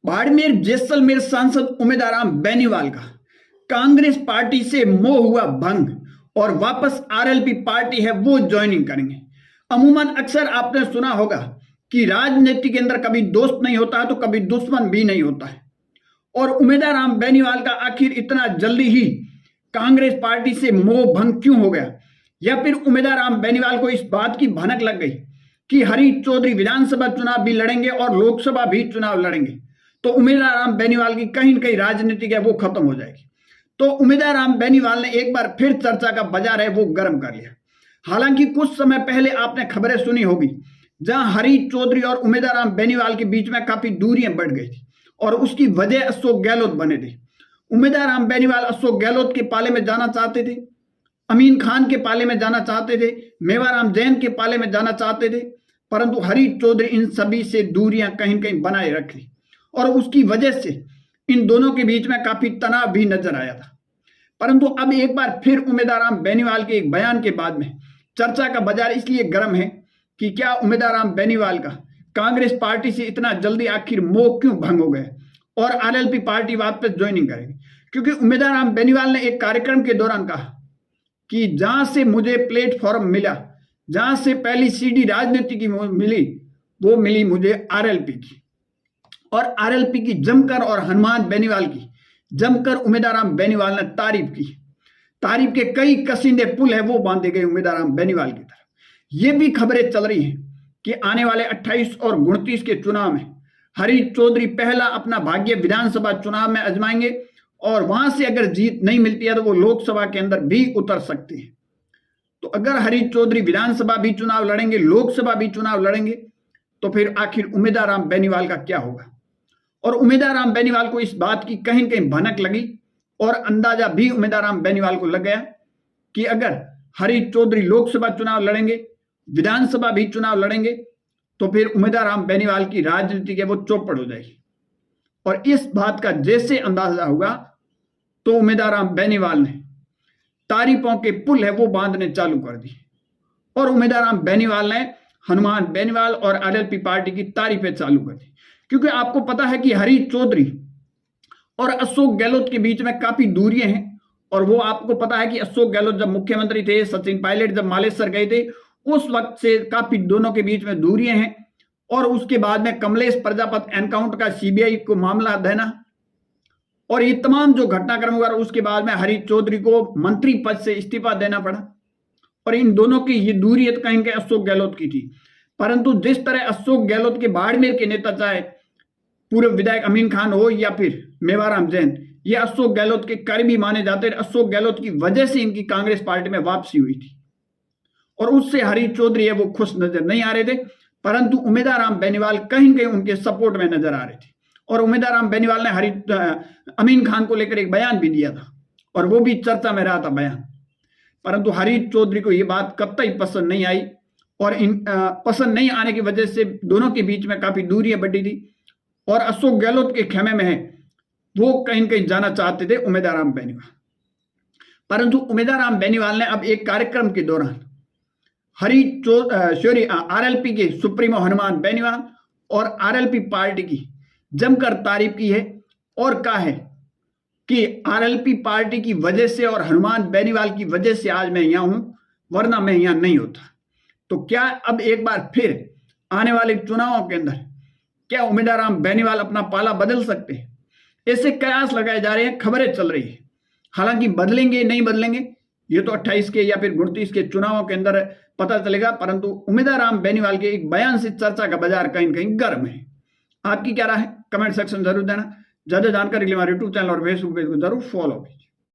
बाड़मेर जैसलमेर सांसद उमेदराम बेनीवाल का कांग्रेस पार्टी से मोह हुआ भंग और वापस आरएलपी पार्टी है वो ज्वाइनिंग करेंगे। अमूमन अक्सर आपने सुना होगा कि राजनीति के अंदर कभी दोस्त नहीं होता है तो कभी दुश्मन भी नहीं होता है। और उमेदराम बेनीवाल का आखिर इतना जल्दी ही कांग्रेस पार्टी से मोह भंग क्यों हो गया, या फिर उमेदराम बेनीवाल को इस बात की भनक लग गई कि हरीश चौधरी विधानसभा चुनाव भी लड़ेंगे और लोकसभा भी चुनाव लड़ेंगे, तो उमेदराम बेनीवाल की कहीं न कहीं राजनीति है वो खत्म हो जाएगी। तो उमेदराम बेनीवाल ने एक बार फिर चर्चा का बाजार है वो गर्म कर लिया। हालांकि कुछ समय पहले आपने खबरें सुनी होगी जहां हरीश चौधरी और उमेदराम बेनीवाल के बीच में काफी दूरियां बढ़ गई थी और उसकी वजह अशोक गहलोत बने थे। उमेदराम बेनीवाल अशोक गहलोत के पाले में जाना चाहते थे, अमीन खान के पाले में जाना चाहते थे, मेवाराम जैन के पाले में जाना चाहते थे, परंतु हरीश चौधरी इन सभी से दूरियां कहीं न कहीं बनाए रखी और उसकी वजह से इन दोनों के बीच में काफी तनाव भी नजर आया था। परंतु अब एक बार फिर उमेदराम बेनीवाल के एक बयान के बाद में चर्चा का बाजार इसलिए गर्म है कि क्या उमेदराम बेनीवाल का कांग्रेस पार्टी से इतना जल्दी आखिर मोह क्यों भंग हो गया और आरएलपी पार्टी वापस ज्वाइनिंग करेगी। क्योंकि उमेदराम बेनीवाल ने एक कार्यक्रम के दौरान कहा कि जहां से मुझे प्लेटफॉर्म मिला, जहां से पहली सीडी राजनीति की मिली, वो मिली मुझे आरएलपी की, और आरएलपी की जमकर और हनुमान बेनीवाल की जमकर उमेदराम बेनीवाल ने तारीफ की। तारीफ के कई कसीदे पुल है वो बांधे गए उमेदराम बेनीवाल की तरफ। ये भी खबरें चल रही हैं कि आने वाले 28 और 29 के चुनाव में हरीश चौधरी पहला अपना भाग्य विधानसभा चुनाव में आजमाएंगे और वहां से अगर जीत नहीं मिलती है तो वो लोकसभा के अंदर भी उतर सकते हैं। तो अगर हरीश चौधरी विधानसभा भी चुनाव लड़ेंगे, लोकसभा भी चुनाव लड़ेंगे, तो फिर आखिर उमेदराम बेनीवाल का क्या होगा। और उमेदराम बेनीवाल को इस बात की कहीं न कहीं भनक लगी और अंदाजा भी उमेदराम बेनीवाल को लग गया कि अगर हरीश चौधरी लोकसभा चुनाव लड़ेंगे, विधानसभा भी चुनाव लड़ेंगे, तो फिर उमेदराम बेनीवाल की राजनीति के वो चौपट हो जाएगी। और इस बात का जैसे अंदाजा हुआ तो उमेदराम बेनीवाल ने तारीफों के पुल है वो बांधने चालू कर दी और उमेदराम बेनीवाल ने हनुमान बेनीवाल और आरएलपी पार्टी की तारीफें चालू कर दी। क्योंकि आपको पता है कि हरीश चौधरी और अशोक गहलोत के बीच में काफी दूरियां हैं और वो आपको पता है कि अशोक गहलोत जब मुख्यमंत्री थे, सचिन पायलट जब मालेश्वर गए थे, उस वक्त से काफी दोनों के बीच में दूरियां हैं। और उसके बाद में कमलेश प्रजापति एनकाउंटर का सीबीआई को मामला देना और ये तमाम जो घटनाक्रम हुआ, उसके बाद में हरीश चौधरी को मंत्री पद से इस्तीफा देना पड़ा। और इन दोनों की ये दूरी कहीं के अशोक गहलोत की थी। परंतु जिस तरह अशोक गहलोत के बाड़मेर के नेता, चाहे पूर्व विधायक अमीन खान हो या फिर मेवाराम जैन, ये अशोक गहलोत के करीबी माने जाते हैं। अशोक गहलोत की वजह से इनकी कांग्रेस पार्टी में वापसी हुई थी और उससे हरीश चौधरी है वो खुश नजर नहीं आ रहे थे, परंतु उमेदराम बेनीवाल कहीं कहीं उनके सपोर्ट में नजर आ रहे थे। और उमेदराम बेनीवाल ने अमीन खान को लेकर एक बयान भी दिया था और वो भी चर्चा में रहा था बयान। परंतु हरीश चौधरी को ये बात कतई पसंद नहीं आई और पसंद नहीं आने की वजह से दोनों के बीच में काफी दूरियां बढ़ी थी और अशोक गहलोत के खेमे में है वो कहीं न कहीं जाना चाहते थे उमेदराम बेनीवाल। परंतु उमेदराम बेनीवाल ने अब एक कार्यक्रम के दौरान आरएलपी के सुप्रीमो हनुमान बेनीवाल और आरएलपी पार्टी की जमकर तारीफ की है और कहा है कि आरएलपी पार्टी की वजह से और हनुमान बेनीवाल की वजह से आज मैं यहां हूं, वरना मैं यहां नहीं होता। तो क्या अब एक बार फिर आने वाले चुनावों के अंदर क्या उमेदराम बेनीवाल अपना पाला बदल सकते हैं? ऐसे कयास लगाए जा रहे हैं, खबरें चल रही है। हालांकि बदलेंगे नहीं बदलेंगे ये तो 28 के या फिर 29 के चुनावों के अंदर पता चलेगा। परंतु उमेदराम बेनीवाल के एक बयान से चर्चा का बाजार कहीं कहीं गर्म है। आपकी क्या राय है? कमेंट सेक्शन जरूर देना। ज्यादा जानकारी के लिए हमारे यूट्यूब चैनल और फेसबुक पेज को जरूर फॉलो कीजिए।